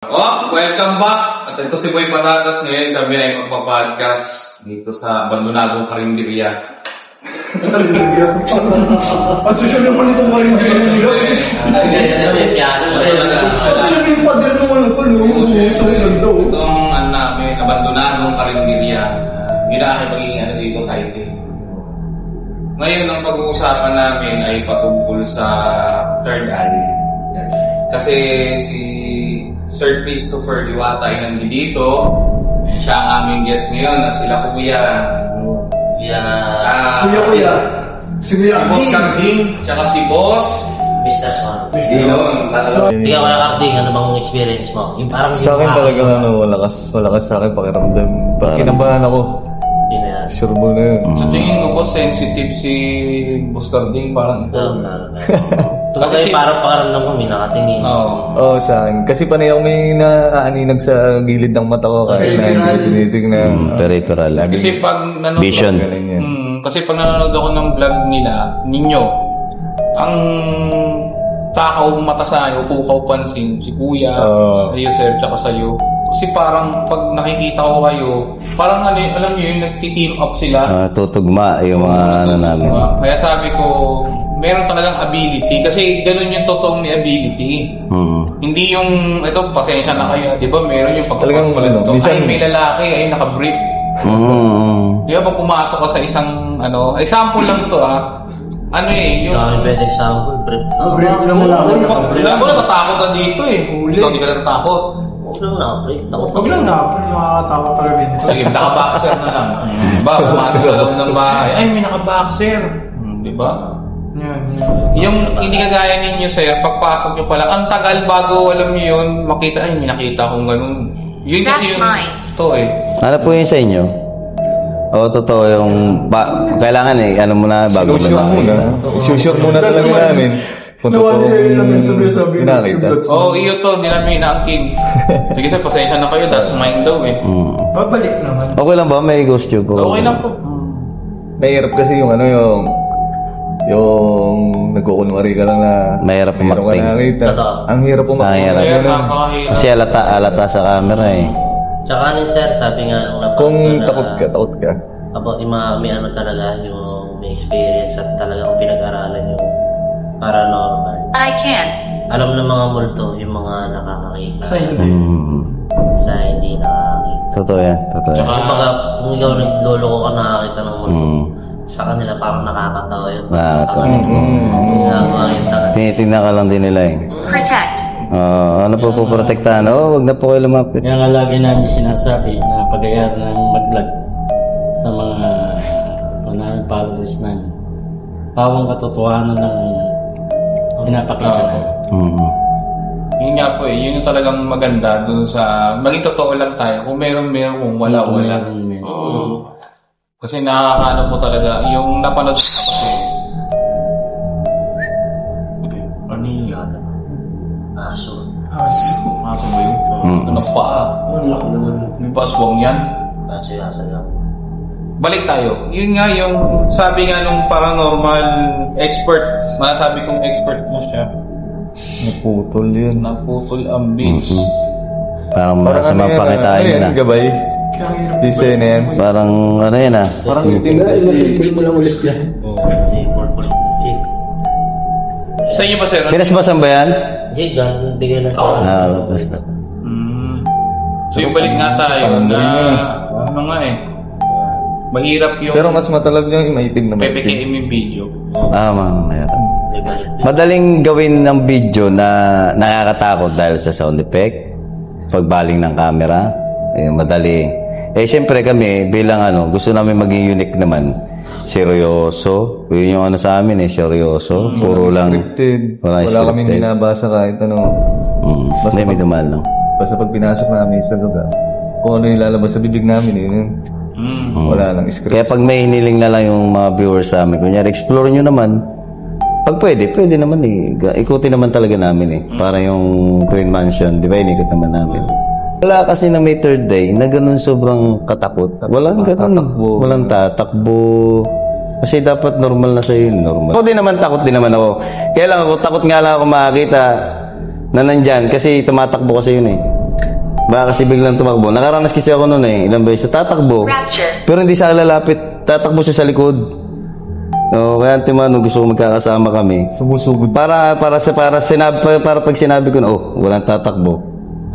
Welcome back! At ito si Boy Patatas. Ngayon kami ay magpa-podcast dito sa abandonadong karinderya. Asosyon naman itong karinderya. Yung pader naman ito, Itong namin, abandonadong karinderya. Ginahin magiging dito title. Ngayon ang pag-uusapan namin ay patungkol sa third eye. Kasi si Sir Christopher Diwata ay nandito. Siya ang aming guest ngayon na sila Kuya. Kuya. Si Boss Carding, tsaka si Boss Mr. Son. Ikaw Kuya Carding, ano bang experience mo? Yung parang sa akin talaga malakas sa akin pakiramdam. Kinabahan ako. Sure mo na yun. Sa tingin ko po sensitive si Boss Carding, parang ito. Kasi parang pakaramdam ko, may nakatingin. Oo, sa akin. Kasi panay ako may naaninag sa gilid ng mata ko kahit na hindi tinitignan. Peripheral. Kasi pag nanonood, Vision. Kasi pag nanonood ako ng vlog ninyo, ang takaw mata sa akin, pukaw pansin, si Kuya, kayo sir, tsaka sa'yo. Kasi parang pag nakikita ko kayo, parang alam niyo yung nagtiteam up sila. Tutugma yung mga ano namin. Kaya sabi ko, meron talagang ability. Kasi ganun yung totoong may ability. Hindi yung, ito, pasensya na kayo. Di ba meron yung pagkakapalito. Ay, may lalaki, ay nakabrief. Di ba pag pumasok ka sa isang, example lang to yung... Bad example, brief. Brief na mula ako. Alam mo, natatakot ka dito Ikaw, di ka natatakot. Huwag lang na, brief. Huwag lang nakakatakot talaga din. Sige, naka-boxer na lang. Diba, pumasok sa loob ng bahay. Ay, may naka-boxer. Diba? Yung hindi kagaya ninyo, sir, pagpasok nyo pala, ang tagal bago alam nyo yun, makita, ay, may nakita akong ganun. Yun kasi yung ito Ano po yun sa inyo? Oo, totoo yung... kailangan ano muna bago Susure muna talaga namin. Kung totoong pinakita. Iyo to, hindi namin inaangkin. Sige sir, pasensya na kayo, that's mine daw Babalik naman. Okay lang ba? May ghost tube po? Okay lang po. Mahirap kasi yung nagkukunwari ka lang na mahirap umakting. Ang hirap umakting. Kasi alata sa camera Tsaka ni sir, sabi nga kung takot ka. About may talaga yung may experience at talaga kung pinag-aralan yung paranormal. I can't. Alam ng mga multo yung mga nakakakita. Sa hindi nakakakita. Totoo yan. Kumbaga, kung ikaw nagloloko ka nakakita ng multo, sa kanila parang nakakatawa yun. Tinitignan ka lang din nila Protect. ano po protektahan? Wag na po kayo lumapit. Kaya nga lagi namin sinasabi na pag-ayar ng mag-vlog sa mga followers namin. Pawang katotohanan ng pinapakita namin. Yun nga po yun yung talagang maganda dun sa, maging totoo lang tayo. Kung meron, kung wala. Kasi nakakaano po talaga, yung napanood ko kasi. Ano yan? Aso. Aso ba yun? Ito na paa. Yung paswang yan. Aso lang. Balik tayo. Yun nga yung sabi nga nung paranormal expert. Masasabi kong expert mo siya. Naputol yun. Naputol ang base. Parang sa mga pakitain na. Gabay. Design na yan. Parang yan Parang itim. Nasipil mo lang ulit yan. Sa inyo ba sir? Pinasbasan ba yan? Hindi, bigay lang. So yung balik nga tayo na mahirap yung Pero mas matalag yung maitim na PPKM yung video. Madaling gawin ng video na nakakatakot dahil sa sound effect, pagbaling ng camera, madali. Siyempre kami bilang gusto namin maging unique naman. Seryoso. Yun yung sa amin seryoso. Puro lang scripted. Wala kaming binabasa kahit Basta may dumaan lang. Basta pag pinasok namin sa lugar, kung ano yung lalabas sa bibig namin wala nang script. Kaya pag may hiniling na lang yung mga viewers sa amin, kunyari explore nyo naman, pag pwede naman ikutin naman talaga namin para yung Twin Mansion, di ba inikot naman namin. Wala kasi na may third day na ganun sobrang katakot. Walang ganun. Walang tatakbo. Kasi dapat normal na sa'yo yun. Normal. Ako din naman, takot din naman ako. Kaya lang ako, takot nga lang ako makakita na nandyan. Kasi tumatakbo kasi yun Baka kasi biglang tumakbo. Nakaranas kasi ako noon ilang beses tatakbo. Pero hindi siya lalapit. Tatakbo siya sa likod. Kaya Timano, gusto ko magkakasama kami. Sumusugod. Para pag sinabi ko na, walang tatakbo.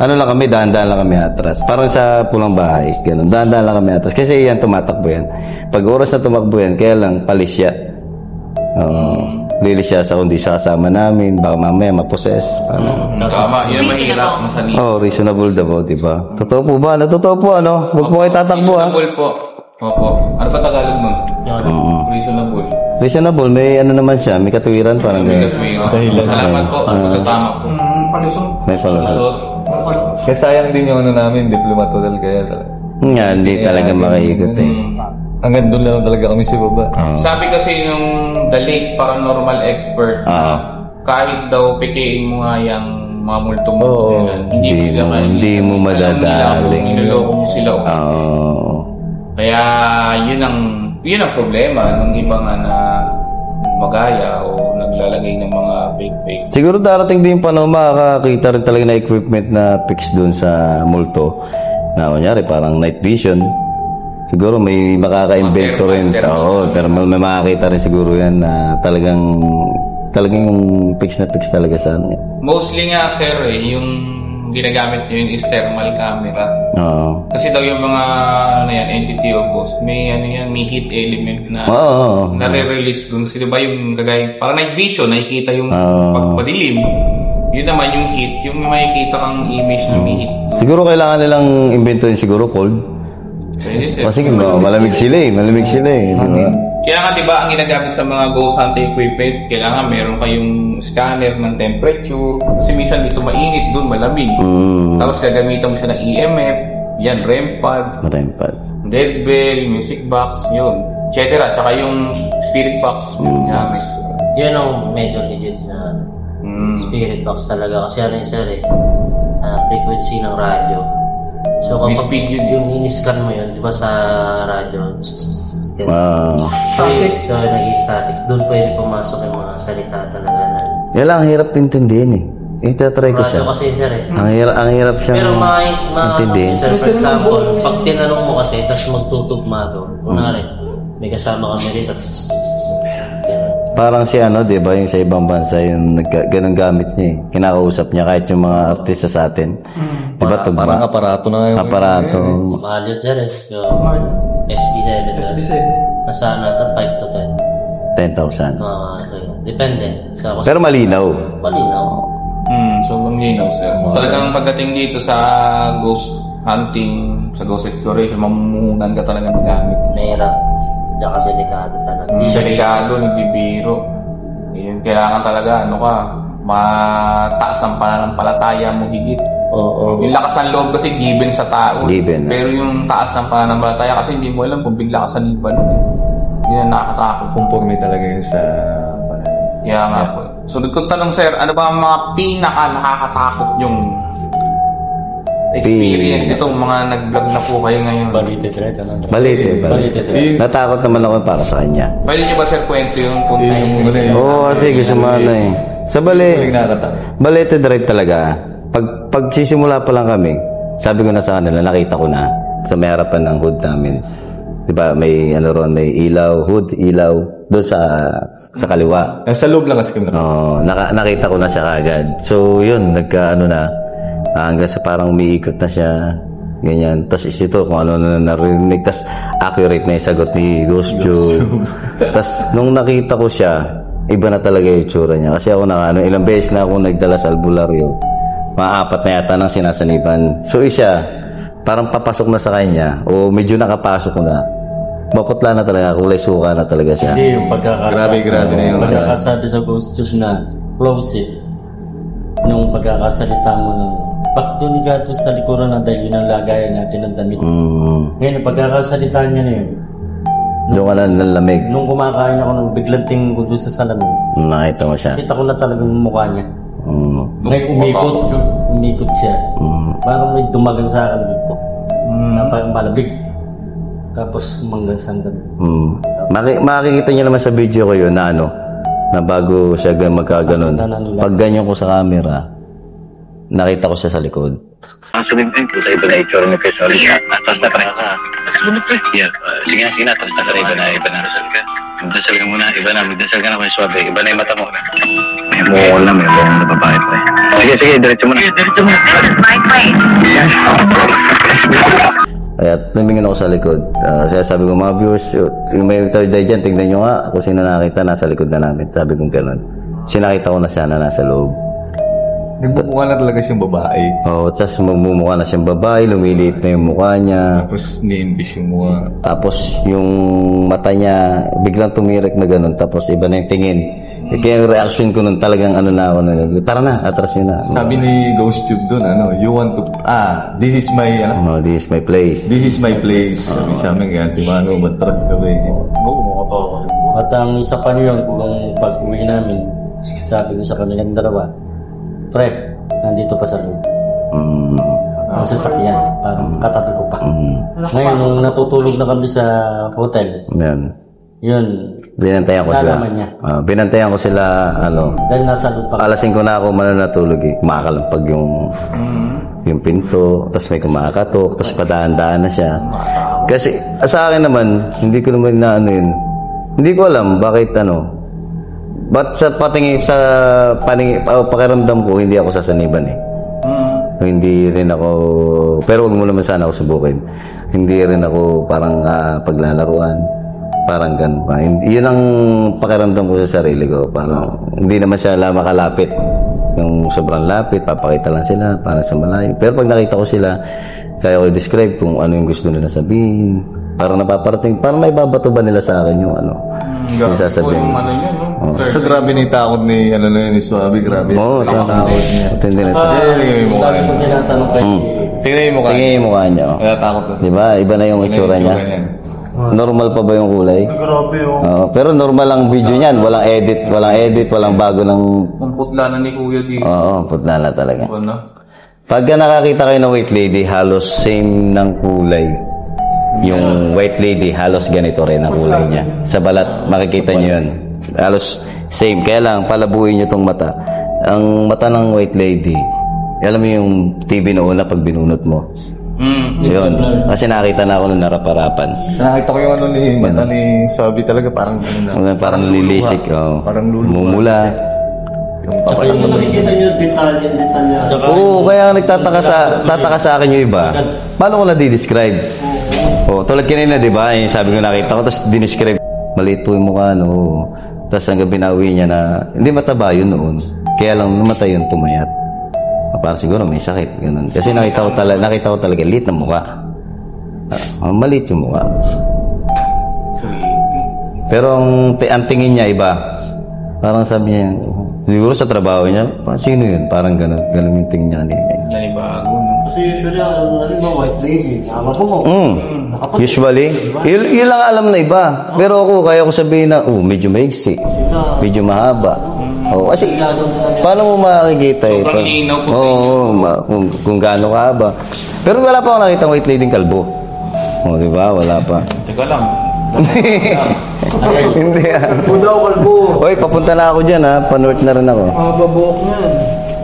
Ano lang kami, dahan-dahan lang kami atras. Parang sa pulang bahay, ganun. Dahan-dahan lang kami atras. Kasi yan, tumatakbo yan. Pag oras na tumakbo yan, kaya lang, palis siya. Lilis siya sa kundi siya kasama namin. Baka mamaya maposes. Tama, yun ang mahirap. Masanito. Reasonable daw, diba? Totoo po ba? Totoo po, ano? Huwag po kayo tatakbo, ha? Reasonable po. Opo. Ano pa Tagalog nun? Reasonable. Reasonable, may ano naman siya, may katuwiran parang May gano'n. katuwiran. Salamat po. Sa tama po. Palusot. May palusot. Kaya sayang din yung ano namin, diplomatodal kaya talaga. Nga, hindi talaga makaikot Hanggang doon lang talaga kami sa baba. Sabi kasi yung The Lake Paranormal Expert, kahit daw pikiin mo nga yung mga multo-multo yan, hindi mo madadaling. Niloloko mo sila. Kaya yun ang problema ng iba nga na magaya o naglalagay ng mga fake. Siguro darating din yung panahon makakakita rin talaga na equipment na fix doon sa multo. Na kunyari parang night vision. Siguro may makaka-invento rin. Thermal may makakita rin siguro yan na talagang yung fix na fix talaga sa ano. Mostly nga sir yung ginagamit nyo is thermal camera. Kasi daw yung mga entity of ghost, may heat element na nare-release dun. Kasi diba yung gagay, parang night vision, nakikita yung pagpadilim. Yun naman yung heat, yung may makikita kang image na may heat. Siguro kailangan nilang invento yun siguro cold. Kasi malamig sila diba? Kaya nga diba ang ginagamit sa mga ghost hunting equipment, kailangan meron kayong scanner ng temperature. Kasi minsan dito mainit, doon malamig. Tapos gagamitan mo siya ng EMF, yan, REM pad, dead bell, music box, yun, etc. Tsaka yung spirit box. Yun ang medyo legit na spirit box talaga. Kasi ano yung sir frequency ng radyo. So kapag yung in-scan mo yun, di ba sa radyo, Static. So nag-static. Doon pwede pumasok yung mga salita talaga na. Yan lang, ang hirap intindihin itatry ko siya. Kasi sir Ang hirap siyang pero intindihin. Sir, for example, pag tinanong mo kasi, tapos magtutugma doon, kunwari, may kasama kami rito, parang si di ba, yung sa ibang bansa, yung ganun gamit niya kinakausap niya kahit yung mga artista sa atin. Di ba, parang aparato na ngayon. Aparato. mahal yun sir, SB7. Nasa natin 5 to 10. 10,000. Depende. Pero malinaw. So malinaw sir. Talagang pagdating dito sa ghost hunting, sa ghost exploration, mamumuhunan ka talaga ng gamit. Mahirap. Diyan kasi delikado talaga. Hindi siya delikado, nagbibiro. Yun, kailangan talaga, mataas ang pananampalataya mo higit. Yung lakas ng loob kasi given sa tao. Pero yung taas ng pananampalataya kasi hindi mo alam kung bigla ka sa liban. Yun ang nakakatakot. Conforme talaga yun sa Kaya nga po. Sunod kong tanong sir, ano ba ang mga pinaka-nakakatakot yung experience nito? Mga nag-vlog na po kayo ngayon. Balite. Natakot naman ako para sa kanya. Pwede nyo ba sir kwento yung kasi gusto mo sa Balete Drive talaga. Pag sisimula pa lang kami, sabi ko na sa kanila, nakita ko na sa may harapan ng hood namin. Diba, may may hood ilaw doon sa kaliwa. Sa loob lang kasi kami nakita ko na siya kagad. So yun, hanggang sa parang umiikot na siya, ganyan. Tapos ito kung ano na narinig, tapos accurate na yung sagot ni Ghost Joe. Tapos nung nakita ko siya, iba na talaga yung tsura niya. Kasi ako ilang beses na ako nagdala sa albularyo. Mga 4 na yata ng sinasaniban. So siya, parang papasok na sa kanya, o medyo nakapasok na. Maputla na talaga, kulay suka na talaga siya. Hindi, yung pagkakasabi. Grabe na yung pagkakasabi sa Ghost Joe na close it. Nung pagkakasalita mo ng bakit doon gato sa likuran na dahil yun ang lagayan natin ng damit. Ngayon, pagkakasalita niya na yun. Doon ka na nalamig. Nung kumakain ako ng biglang tingin ko doon sa salamin. Nakita mo siya. Kita ko na talagang mukha niya. Ngayon, umikot siya. Parang may dumagan sa akin dito. Parang malabig. Tapos manggang sandal. Makikita niyo naman sa video ko yun na na bago siya magkaganon. Pag ganyan ko sa camera, nakita ko siya sa likod. Ang sumibig ko sa iba na itsura ni Chris Oli. Atras na pareho ka. Sumunod pa. Yeah. Sige na. Atras na pareho. Iba na. Dasal ka. Magdasal ka muna. Iba na. Magdasal ka na kung swabe. Iba na yung mata mo. May mukol na. May mukol na babae pa. Sige. Diretso muna. Diretso muna. This is my place. Kaya tumingin ako sa likod. Kaya sabi ko, mga viewers, yung may third eye dyan, tignan nyo nga kung sino nakita, nasa likod na namin. Sabi ko gano'n. Sinakita ko na siya na nasa loob. Nagmumukha na talaga siyang babae. Oo, tapos magmumukha na siyang babae, lumiliit na yung mukha niya. Tapos ni-imbis yung mukha. Tapos yung mata niya, biglang tumirik na gano'n. Tapos iba na yung tingin. Kaya yung reaction ko nun talagang ano na ako na, tara na, atras nyo na. Sabi ni Ghost Tube dun, you want to, this is my, this is my place. This is my place. Sabi sa amin, kaya Timano, matras ka ba eh. Oo, mukha pa ako. At ang isa pa niyon, kung pag-uwi namin, sabi ko sa kanilang dalawa, Prep, nandito pa sa loob. Ang sasakyan, parang katabi ko pa. Ngayon, nung natutulog na kami sa hotel, yun, binantayan ko sila. Binantayan ko sila, dahil nasa loob pa. Alasing ko na ako natulog eh. Kumakalampag yung pinto, tapos may kumakatok, tapos padaan-daan na siya. Kasi sa akin naman, hindi ko naman na yun. Hindi ko alam bakit But sa pakiramdam ko, hindi ako sasaniban eh. Hindi rin ako, pero wag mo naman sana ako subukin. Hindi rin ako parang paglalaruan. Parang ganun pa. Yun ang pakiramdam ko sa sarili ko. Parang hindi naman siya makalapit. Yung sobrang lapit, papakita lang sila para sa malayo. Pero pag nakita ko sila, kaya ko i-describe kung ano yung gusto nila sabihin. Parang napaparating, parang naibabato ba nila sa akin yung yung sasabihin. So grabe ni takot ni ni Suabe, grabe. Oo, takot niya. Tindi na ito. Dami kong tinatanong kayo. Tingnan yung mukha. Tingnan yung mukha niya. Takot na. Diba? Iba na yung itsura niya. Normal pa ba yung kulay? Grabe yun. Pero normal ang video niyan. Walang edit, walang bago ng... Ang putla na ni Kuya dito. Oo, putla na talaga. Ano? Pagka nakakita kayo ng white lady, halos same ng kulay. Yung white lady, halos ganito rin ang kulay niya. Sa balat, makikita niyo yun. Halos same. Kaya lang, palabuhin niyo tong mata. Ang mata ng white lady, alam mo yung TV noon na pag binunot mo. Yun. Kasi nakita na ako nung naraparapan. Nakita ko yung ni Suabe talaga, parang parang lilisik. Parang mumula. Tsaka yung nakikita nyo, detalye. Oo, kaya nagtataka sa akin yung iba. Paano ko na-describe? Tulad kanina, di ba? Sabi ko nakita ko, tapos dinescribe. Maliit po yung mukha, Tapos hanggang binawi niya na, hindi mataba yun noon. Kaya lang namatay yun, pumayat. Parang siguro may sakit, ganun. Kasi nakita ko talaga, liit ng mukha. Maliit yung mukha. Pero ang tingin niya iba. Parang sabi niya, siguro sa trabaho niya, sino yun? Parang ganun yung tingin niya kanina. Nanibago. Kasi usually, white lady. Tama po. Usually, yun lang alam na iba. Pero ako, kaya ko sabihin na, medyo maigsi. Medyo mahaba. Kasi, paano mo makikita eh? Sobrang linaw po kung gaano kahaba. Pero wala pa ako nakita white lady kalbo. Di ba? Wala pa. Teka lang. Hindi Kalbo daw, kalbo. Hoy, papunta na ako dyan pa-north na rin ako. Babuok na.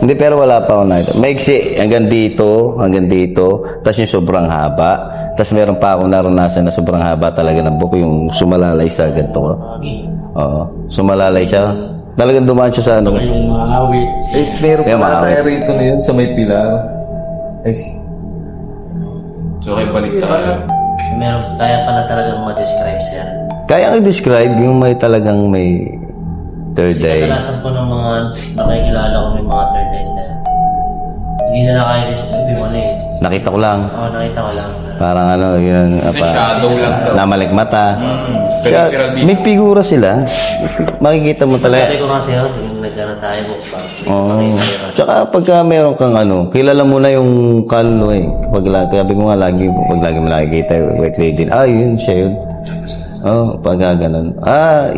Hindi, pero wala pa ako nakita. Maigsi, hanggang dito. Tapos yung sobrang haba. Tapos meron pa akong naranasan na sobrang haba talaga ng buko. Yung sumalalay sa ganito ko. Sumalalay siya. Talagang dumaan siya sa Tsaka yung maawit. Meron pa tayo rito na yun sa may pilar. So, kayo balik tayo. Meron, kaya pala talagang ma-describe, sir. Kaya i-describe yung may talagang may third eye. Kadalasan po ng mga nakikilala ko may mga third eye, sir. Hindi na nakaka-describe yung Nakita ko lang. nakita ko lang. Parang yun. Shadow lang daw. Namalik mata. Pero May figura sila. Makikita mo talaga. Sabi ko kasi yung nagkaroon tayo bukba. Tsaka pagka meron kang kilala mo na yung kalo eh. Sabi ko nga lagi mo nakikita yung white lady. Yun siya yun. Pagka ganun.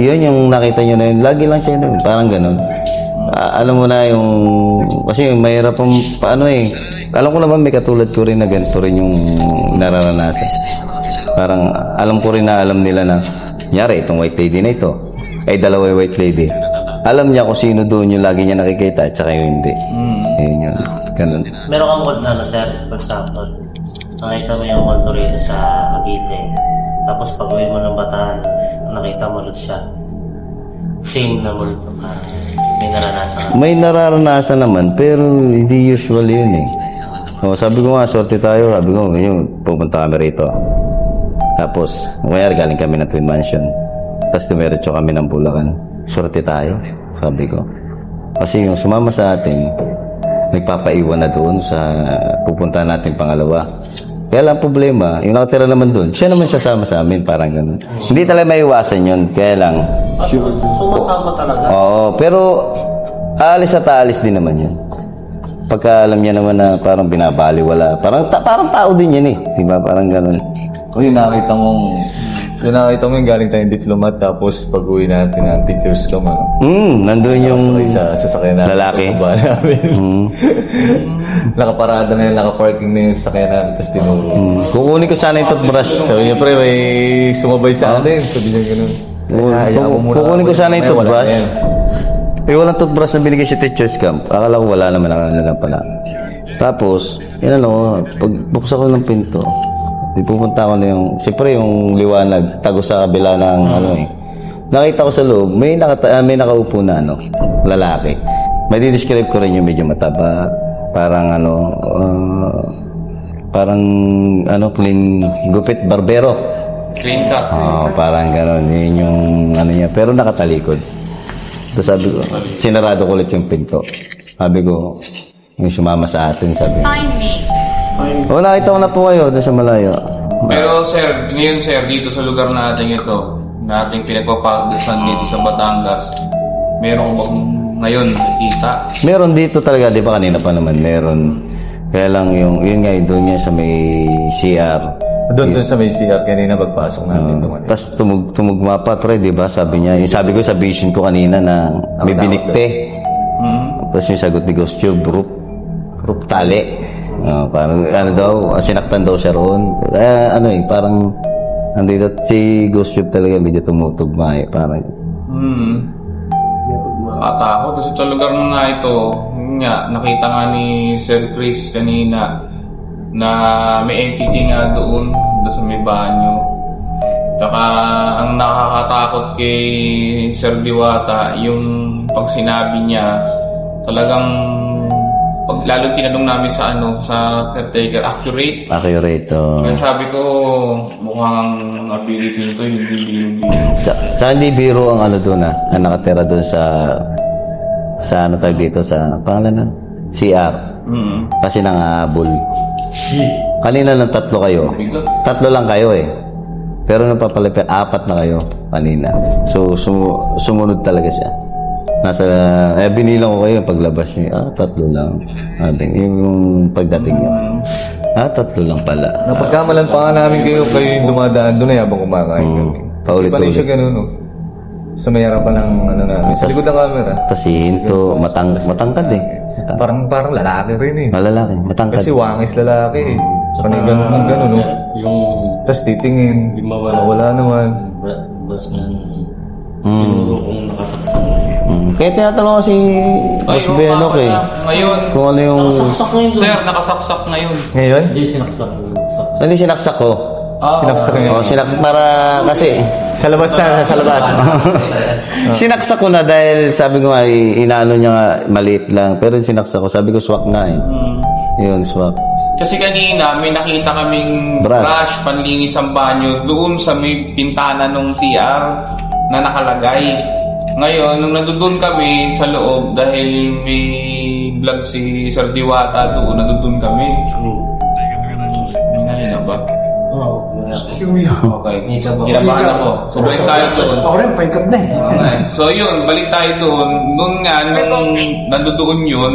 Yun yung nakita nyo na yun. Lagi lang siya yun. Parang ganun. Alam mo na yung, kasi mahirap paano eh. Alam ko naman may katulad ko rin na ganito rin yung nararanasan. Parang alam ko rin na alam nila na, nyari itong white lady na ito, ay dalawa white lady. Alam niya kung sino doon yung lagi niya nakikita at saka yung hindi. Yun yun. Ganun. Meron kang mold na sir, for example. Nakita mo yung mold rito sa Cavite. Tapos pag uwi mo ng Bataan, nakita mo ulit siya. Same na mold. May naranasan ka. May nararanasan naman, pero hindi usual yun eh. Sabi ko nga, sorte tayo. Sabi ko, yun, pupunta kami rito. Tapos, mayroon galing kami ng Twin Mansion. Tapos dumiretso kami ng Bulacan. Sorte tayo, sabi ko. Kasi yung sumama sa atin, nagpapaiwan na doon sa pupunta natin pangalawa. Kaya lang problema, yung nakatira naman doon, siya naman sasama sa amin, parang gano'n. Hindi talaga maiwasan yun, kaya lang. Sumasama talaga. Oo, pero aalis at aalis din naman yun. Pagka alam niya naman na parang binabaliwala, parang tao din yan eh. Diba? Parang gano'n. O yung nakita mo yung galing tayong diplomat tapos pag-uwi natin ng teachers ko, ano? Nandun yung sa sasakyan natin. lalaki. Namin. Nakaparada na yun, nakaparking na yung sasakyan namin, tapos tinuro. Kukunin ko sana yung toothbrush. Sabi niya, pre, may sumabay sa atin. Sabi niya gano'n. Kukunin ko sana yung toothbrush. Walang toothbrush na binigay si Teachers Camp. Akala ko wala naman, akala lang pala. Tapos, pagbuksan ko ng pinto, pupunta ko na siyempre yung liwanag, tago sa kabila ng nakita ko sa loob, may nakaupo na lalaki. May di-describe ko rin yung medyo mataba, parang clean, gupit, barbero. Clean cut. Parang gano'n, yun yung niya, pero nakatalikod. Tapos sabi ko, sinarado ko ulit yung pinto. Sabi ko, yung sumama sa atin, sabi ko. Find me. Nakita ko na po kayo doon sa malayo. Pero sir, ngayon sir, dito sa lugar natin ito, nating pinagpapagdasan dito sa Batangas, meron bang ngayon nakikita? Meron dito talaga, di ba kanina pa naman, meron. Kaya lang yun nga, doon nga sa may CR. Doon sa may CR, kanina pagpasok natin doon. Tapos tumugma pa, pre, di ba? Sabi niya, yung sabi ko sa vision ko kanina na may binikte. Tapos yung sagot ni Ghost Tube, group tali. Parang sinaktan daw siya roon. Parang nandito si Ghost Tube talaga medyo tumutugma eh. Parang Nakatakot kasi sa lugar nga ito, nakita nga ni Sir Chris kanina na may entity nga doon sa may banyo. Saka ang nakakatakot kay Sir Diwata, yung pag sinabi niya, talagang pag lalo tinanong namin sa caretaker, accurate. Kaya sabi ko, mukhang ability nito, hindi. Sa hindi biro ang doon ang nakatira doon sa tayo dito sa pangalan CR. Kasi nangahabol. Kanina lang 3 kayo. 3 lang kayo eh. Pero napapalapit 4 na kayo kanina. So sumunod talaga siya. Binilang ko kayo paglabas niyo. 3 lang. Yung pagdating niyo. 3 lang pala. Napagkamalan pa nga namin kayo yung dumadaan doon habang kumakain kami. Kasi pala siya gano'n, sa may harapan ng namin. Sa likod ng camera. Kasi hinto, matangkad eh. Parang lalaki rin eh. Lalaki, matangkad. Kasi wangis lalaki eh. Panay gano'n, no? Yung tapos titingin. Wala naman. Bas na kung nakasaksak. Kaya tinatanong ko si Boss Benok eh. Ngayon, kung ano yung... Nakasaksak ngayon doon. sir, nakasaksak ngayon. Ngayon? Hindi sinaksak. Hindi sinaksak ko. Sinaksak ngayon. Sinaksak para kasi... Sa labas. Sinaksak ko na dahil sabi ko nga, inaano niya nga, maliit lang. Pero sinaksak ko, sabi ko swak nga eh. Yun, swak. Kasi kanina, may nakita kaming brush, panlinis ang banyo, doon sa may pintana ng CR na nakalagay. Ngayon, nung nandoon kami sa loob, dahil may vlog si Sir Diwata doon, nandoon kami. Nangyari na ba? Oo. Okay. Ginabahan ako. So, balik tayo doon. Ako rin, paikap na eh. Okay. So, yun, balik tayo doon. Noon nga, nung nandoon yun,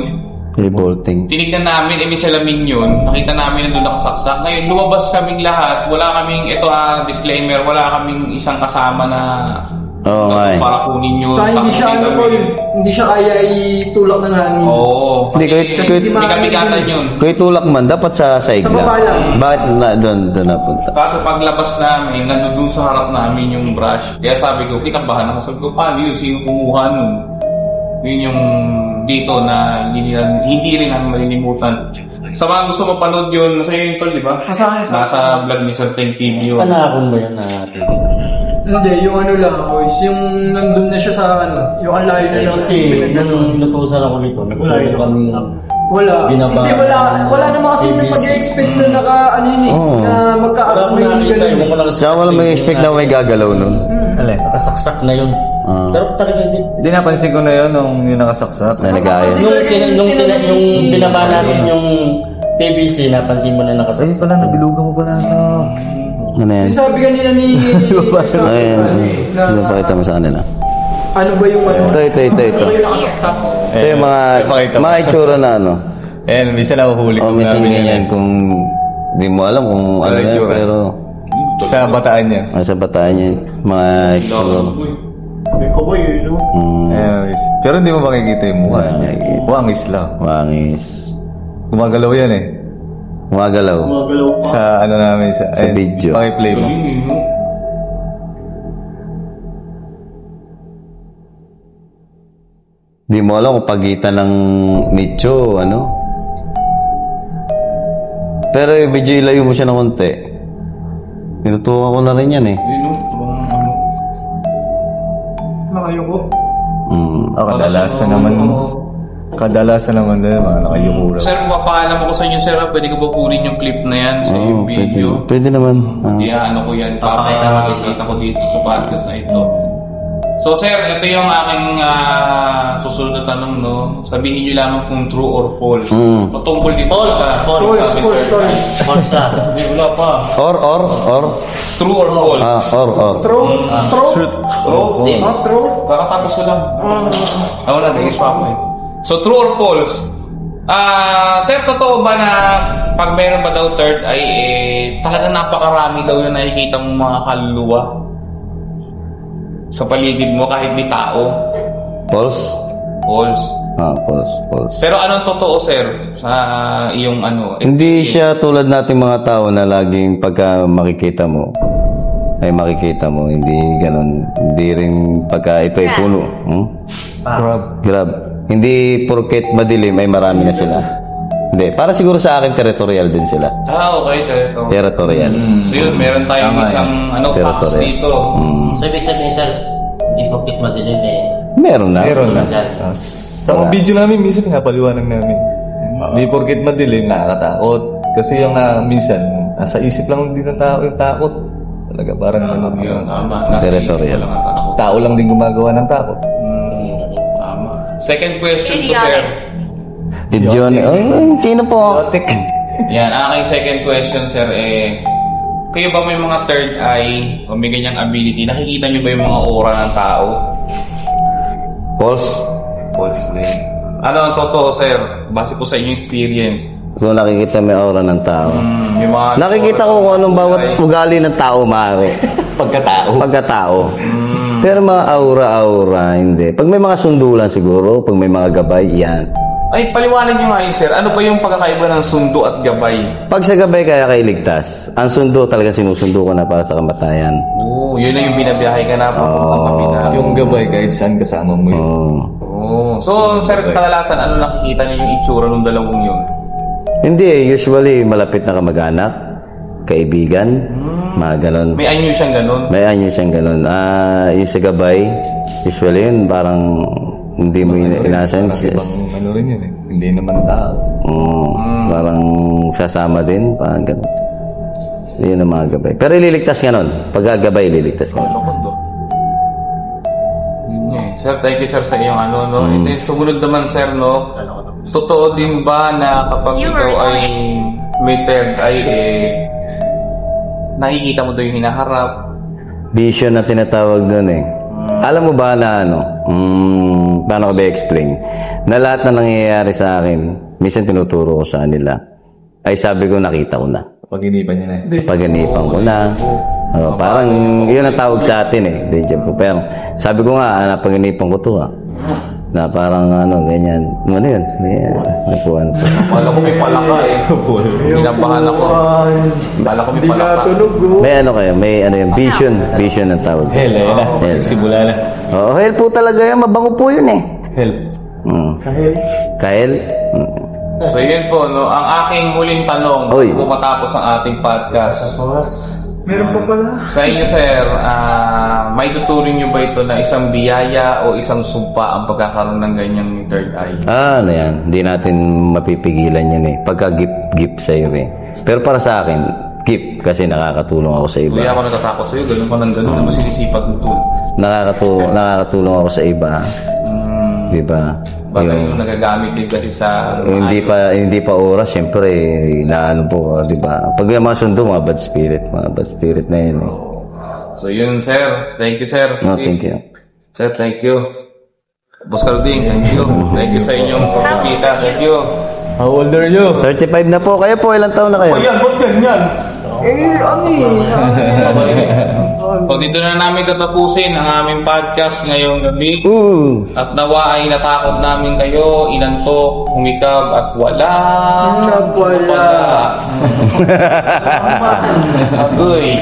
bolting. tinignan namin, may salamin yun. Nakita namin nandun nakasaksak. Ngayon, lumabas kaming lahat. Wala kaming, disclaimer, wala kaming isang kasama na para kunin yun. So, hindi siya kaya itulak ng hangin. Oo. Kasi may kabigatan yun. Kung itulak man, dapat sa igla. Sa baba lang. Bakit doon napunta? Kaso paglabas namin, nandun sa harap namin yung brush. Kaya sabi ko, kinabahan ako. Sabi ko, paano yun? Sino kumuha nun? Yun yung dito na hindi rin namin malilimutan. Sa mga gusto mapanood yun, nasa iyo yung tol, di ba? Nasa vlog ni Sir Teng TV yun. Panakon mo yun na TV? Hindi, yung ano lang, boys, yung nandun na siya sa yung ang layo na lang. Kasi nung natusan ako nito, nagpapalito kami wala. Hindi, wala naman kasi nag-expect na na magka-upload yung gano'n. Tsaka wala may expect na may gagalaw nun. Nakasaksak na yun. Pero talaga Hindi napansin ko na yun nung yung nakasaksak. Na nag-aayos. Nung binaba namin yung PVC, napansin mo na nakasaksak. Ayun pala, nabilugan ko pala ito. Ano yan? Sabi kanina ni... Ano pakita mo sa kanila? Ano ba yung ano? Ito. Ano yung nakasaksak? Ito yung mga itsura na ano. Ayan, minsan nahuhuli ko minsan namin ganyan kung di mo alam kung ano yan, itsura. pero sa bataan niya. sa bataan niya, mga itsura. May kuboy yun, no? Ayan, pero hindi mo makikita yung mukha niya. Wangis lang. Wangis. Gumagalaw yan eh. Gumagalaw. Sa ano namin, sa video. Pakiplay mo. Di mo alam kung pagitan ng nicho, ano? Pero medyo ilayo mo siya ng konti. Tinutukan ko na rin yan eh. Nakayoko. Kadalasan naman din, mga nakayukura. Sir, mapaalam ako sa inyo, sir, pwede ko ba kunin yung clip na yan sa yung video? Pwede naman. Ano ko yan, papakita ko dito sa podcast na ito. So sir, ito yung aking susunod na tanong, no? Sabihin niyo lamang kung true or false. Patungkol dito sa... False. False na. Hindi, wala pa. Or. True or false? Or. True? True? Kakatapos ko lang. Wala, nag-is pa ako eh. So, true or false? Sir, totoo ba na pag meron ba daw third eye, talagang napakarami daw na nakikita mong mga kaluluwa sa paligid mo kahit may tao? False? False. False. Pero anong totoo, sir, sa iyong ano? Hindi siya tulad nating mga tao na laging pagka makikita mo, hindi ganun. Hindi rin pagka ito ay puno. Grab. Hindi porket madilim ay marami na sila. Hindi. Para siguro sa akin, territorial din sila. Okay. Territorial. So yun, meron tayong isang facts dito. So, ibig sabihin, sir, hindi porkit madilim eh. Meron na. Sa mga video namin, minsan pinapaliwanag namin. Hindi porket madilim, nakakatakot. Kasi yung minsan, nasa isip lang din ng tao yung takot. Talaga parang Yun, tama. Territorial. Tao lang din gumagawa ng takot. Tama. Second question to sir. Johnny. Sino po? Yan, aking second question, sir, kayo ba may mga third eye o may ganyang ability? Nakikita niyo ba yung mga aura ng tao? False. False din. Ano ang totoo, sir? Base po sa inyong experience. Kung nakikita may aura ng tao. Yung mga Nakikita ko kung anong bawat ugali ng tao, maaari. Pagkatao. Pero mga aura, hindi. Pag may mga sundulan siguro, pag may mga gabay, yan. Ay, paliwanag nyo nga yun, sir. Ano ba yung pagkakaiba ng sundo at gabay? Pag sa gabay kaya kayo ligtas, ang sundo talaga sinusundo ko na para sa kamatayan. Yun na yung binabiyahe ka na. Yung gabay, kahit saan kasama mo yun. So, sir, kadalasan, ano nakikita niyo yung itsura ng dalawang yun? Hindi, usually malapit na kamag-anak, kaibigan, mga ganon. May anyo siyang ganun? May anyo siyang ganon. Yung sa gabay, usually yun, parang hindi mo inasense. Ano rin yun eh. Hindi naman tao. Parang sasama din, parang ganon. Yun ang mga gabay. Pero ililigtas ka nun. Pag gabay, ililigtas ka nun. Sir, thank you, sir, sa iyong ano, no? And then, sumunod naman, sir, no? Totoo din ba na kapag ikaw ay may third eye, nakikita mo doon yung hinaharap? Vision na tinatawag doon eh. Alam mo ba na ano, paano ko ba explain? Na lahat na nangyayari sa akin, minsan tinuturo ko sa kanila, ay sabi ko nakita ko na. Pag-inipan niya na eh. Pag-inipan ko na. Parang yun ang tawag sa atin eh. Pero sabi ko nga, pag-inipan ko to na parang ganyan. Ano yun? Nakuhan ko. Wala ko may palaka eh. Ginabahan ako. Wala ko may palaka. May ano kayo? May yung vision. Vision ang tawag. Hell, ayun na. Simula na. Hell po talaga yan. Mabango po yun eh. Help. Kael? So yun po, no, ang aking huling tanong Oy. kung matapos ang ating podcast. Meron pa pala. Sa inyo, sir, may tuturing nyo ba ito na isang biyaya o isang sumpa ang pagkakaroon ng ganyang third eye? Ano yan, hindi natin mapipigilan yan eh. Pagka-gift sa'yo eh. Pero para sa akin, gift kasi nakakatulong ako sa iba. Kuya, ako natatakot sa'yo, ganun ka ng ganun, ano sinisipag mo ito? Nakakatulong ako sa iba. Diba? Baka yung nagagamit din kasi sa... Hindi pa oras, siyempre, naano po, diba? Pag yung mga sundo, mga bad spirit na yun eh. So yun, sir. Thank you, sir. No, thank you. Sir, thank you. Boss Carding, thank you. Thank you sa inyong pagbisita. Thank you. How old are you? 35 na po. Kayo po, ilang taon na kayo? Yan, ba't ganyan? Ano So dito na namin tatapusin ang aming podcast ngayong gabi. At nawa ay natakot namin kayo, inantok, humikab at wala. Agoy.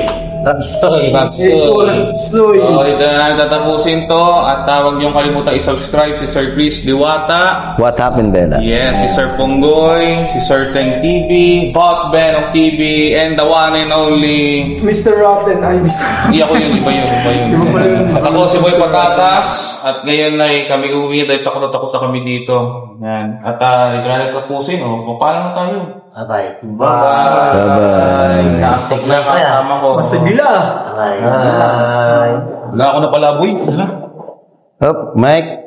Rapsoy. So dito na namin tatapusin to. At tawag niyong kalimutan i-subscribe si Sir Chris Diwata. What happened, Bella? Yes, si Sir Ponggoy, si Sir Teng TV, Boss Ben of TV, and the one and only... Mr. Rotten, Hindi ako yun, iba yun. At ako si Boy Patatas, at ngayon ay kami uwi dahil takot na kami dito. Yan. At dito na nagtapusin, paano na tayo? Bye-bye. Bye-bye. Nakastik na kasama ko. Masagila. Bye. Wala ako na pala, boy. Mike.